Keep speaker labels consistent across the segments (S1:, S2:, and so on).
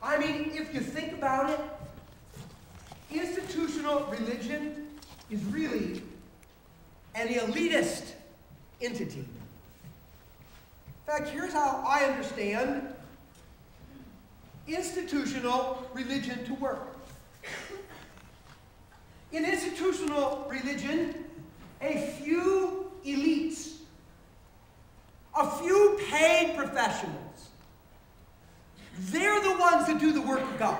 S1: I mean, if you think about it, institutional religion is really an elitist entity. In fact, here's how I understand institutional religion to work. In institutional religion, a few elites, a few paid professionals, they're the ones that do the work of God.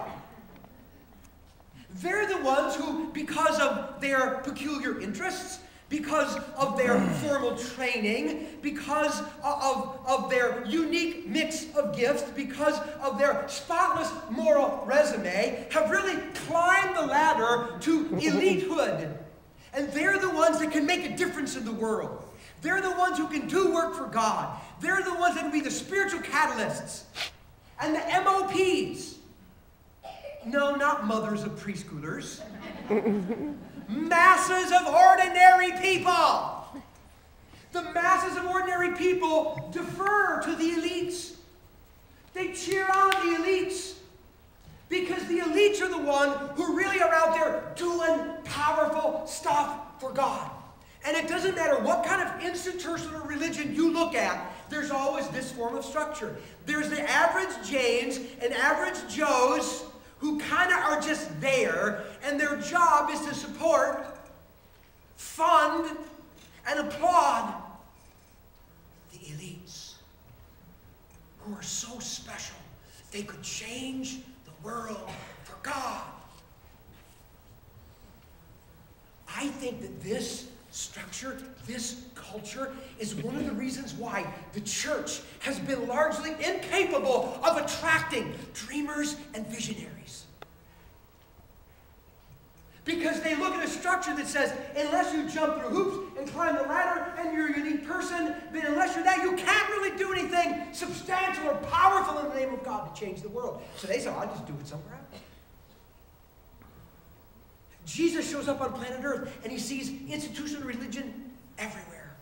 S1: They're the ones who, because of their peculiar interests, because of their formal training, because of their unique mix of gifts, because of their spotless moral resume, have really climbed the ladder to elitehood. And they're the ones that can make a difference in the world. They're the ones who can do work for God. They're the ones that can be the spiritual catalysts. And the MOPs, no, not mothers of preschoolers, masses of ordinary people. The masses of ordinary people defer to the elites. They cheer on the elites because the elites are the ones who really are out there doing powerful stuff for God. And it doesn't matter what kind of institutional religion you look at, there's always this form of structure. There's the average Janes and average Joes who kind of are just there, and their job is to support, fund, and applaud the elites who are so special they could change the world for God. I think that this structure, this culture, is one of the reasons why the church has been largely incapable of attracting dreamers and visionaries. Because they look at a structure that says, unless you jump through hoops and climb the ladder and you're a unique person, then unless you're that, you can't really do anything substantial or powerful in the name of God to change the world. So they say, I'll just do it somewhere else. Jesus shows up on planet Earth and he sees institutional religion everywhere,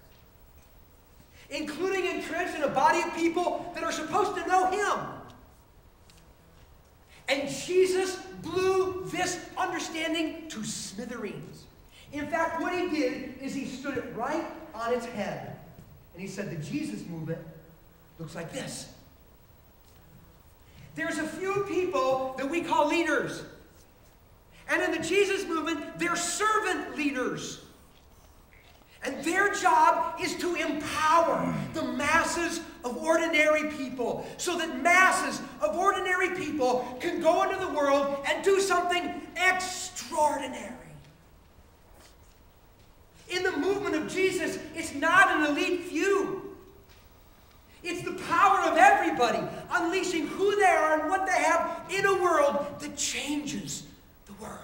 S1: including entrenched in a body of people that are supposed to know him. And Jesus blew this understanding to smithereens. In fact, what he did is he stood it right on its head. And he said the Jesus movement looks like this. There's a few people that we call leaders. And in the Jesus movement, they're servant leaders. And their job is to empower the masses of ordinary people so that masses of ordinary people can go into the world and do something extraordinary. In the movement of Jesus, it's not an elite few. It's the power of everybody unleashing who they are and what they have in a world that changes the world.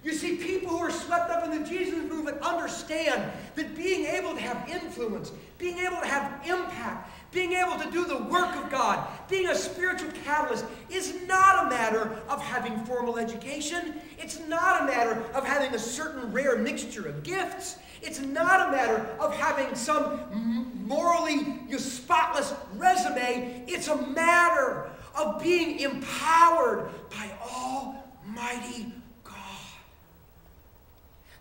S1: You see, people who are swept up in the Jesus movement understand that being able to have influence, being able to have impact, being able to do the work of God, being a spiritual catalyst is not a matter of having formal education. It's not a matter of having a certain rare mixture of gifts. It's not a matter of having some morally spotless resume. It's a matter of being empowered by Almighty God.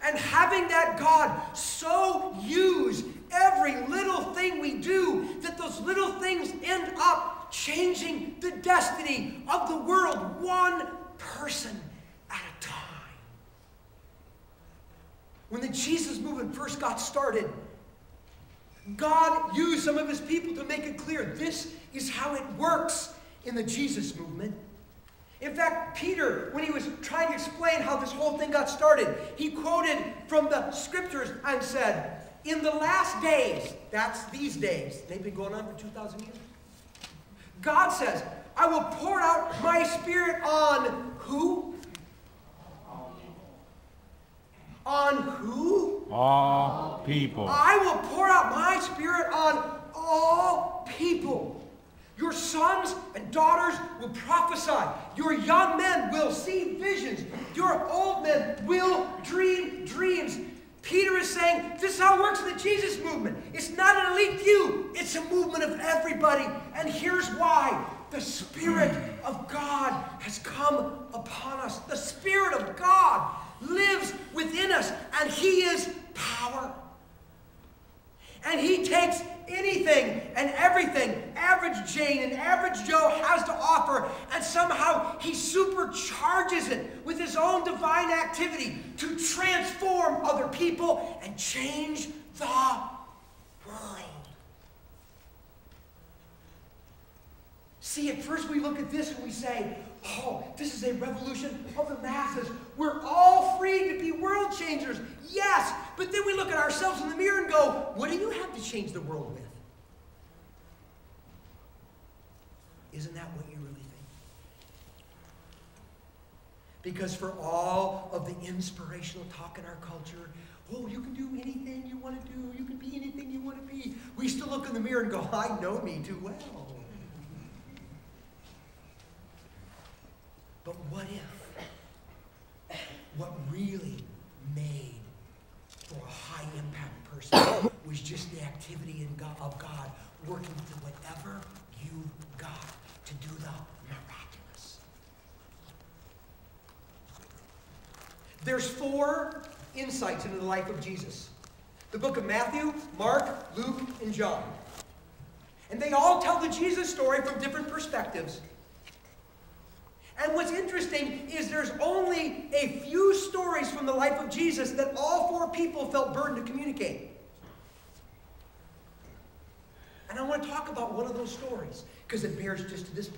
S1: And having that God so use every little thing we do that those little things end up changing the destiny of the world one person at a time. When the Jesus movement first got started, God used some of his people to make it clear this is how it works in the Jesus movement. In fact, Peter, when he was trying to explain how this whole thing got started, he quoted from the scriptures and said, in the last days, that's these days, they've been going on for 2,000 years, God says, I will pour out my spirit on who? On who?
S2: All people.
S1: I will pour out my spirit on all people. Your sons and daughters will prophesy. Your young men will see visions. Your old men will dream dreams. Peter is saying, this is how it works in the Jesus movement. It's not an elite few. It's a movement of everybody. And here's why. The Spirit of God has come upon us. The Spirit of God lives within us, and He is power. And He takes anything and everything average Jane and average Joe has to offer, and somehow He supercharges it with His own divine activity to transform other people and change the world. See, at first we look at this and we say, oh, this is a revolution of the masses. We're all free to be world changers. Yes, but then we look at ourselves in the mirror and go, what do you have to change the world with? Isn't that what you really think? Because for all of the inspirational talk in our culture, oh, you can do anything you want to do. You can be anything you want to be. We still look in the mirror and go, I know me too well. But what if what really made for a high-impact person was just the activity of God working through whatever you've got to do the miraculous? There's 4 insights into the life of Jesus. The book of Matthew, Mark, Luke, and John. And they all tell the Jesus story from different perspectives. And what's interesting is there's only a few stories from the life of Jesus that all 4 people felt burdened to communicate. And I want to talk about one of those stories because it bears just to this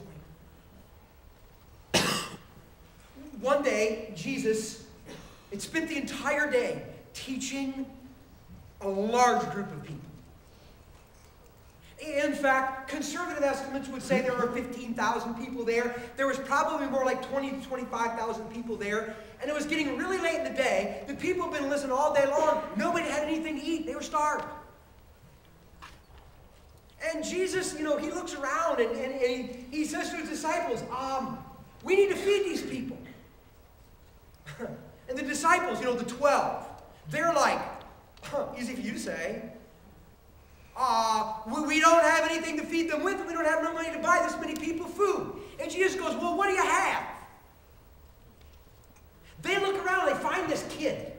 S1: point. One day, Jesus had spent the entire day teaching a large group of people. In fact, conservative estimates would say there were 15,000 people there. There was probably more like 20,000 to 25,000 people there. And it was getting really late in the day. The people had been listening all day long. Nobody had anything to eat. They were starved. And Jesus, he looks around and he says to his disciples, we need to feed these people. And the disciples, the 12, they're like, easy for you to say. We don't have anything to feed them with. We don't have no money to buy this many people food. And Jesus goes, well, what do you have? They look around and they find this kid.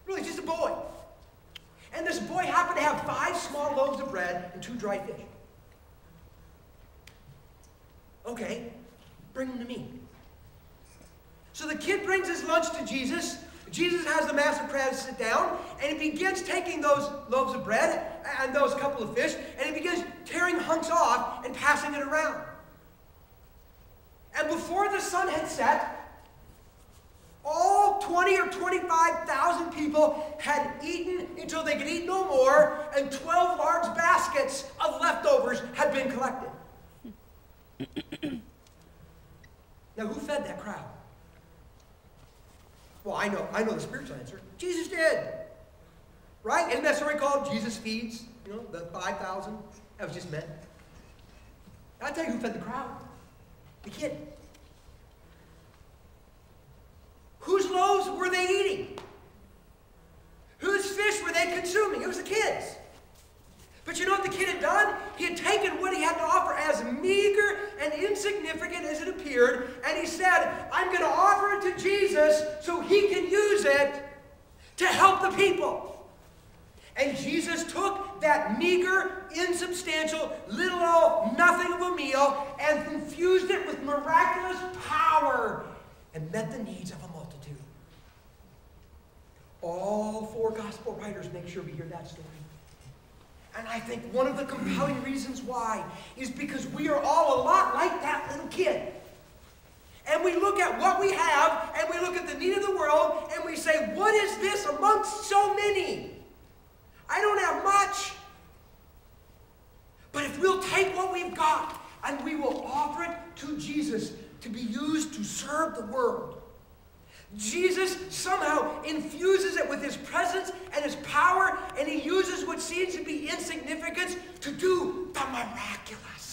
S1: Really, just a boy. And this boy happened to have 5 small loaves of bread and 2 dried fish. Okay, bring them to me. So the kid brings his lunch to Jesus. Jesus has the master crowd sit down, and he begins taking those loaves of bread and those couple of fish, and he begins tearing hunks off and passing it around. And before the sun had set, all 20 or 25,000 people had eaten until they could eat no more, and 12 large baskets of leftovers had been collected. Now, who fed that crowd? Well, I know the spiritual answer. Jesus did. Right? Isn't that story called Jesus Feeds? The 5,000? That was just men. I'll tell you who fed the crowd. The kid. Whose loaves were they eating? Whose fish were they consuming? It was the kids. But you know what the kid had done? He had taken what he had to offer as meager and insignificant as it appeared, and he said, I'm going to offer it to Jesus so he can use it to help the people. And Jesus took that meager, insubstantial, little old nothing of a meal and infused it with miraculous power and met the needs of a multitude. All 4 gospel writers make sure we hear that story. And I think one of the compelling reasons why is because we are all a lot like that little kid. And we look at what we have, and we look at the need of the world, and we say, what is this amongst so many? I don't have much. But if we'll take what we've got, and we will offer it to Jesus to be used to serve the world, Jesus somehow infuses it with his presence and his power, and he uses what seems to be insignificance to do the miraculous.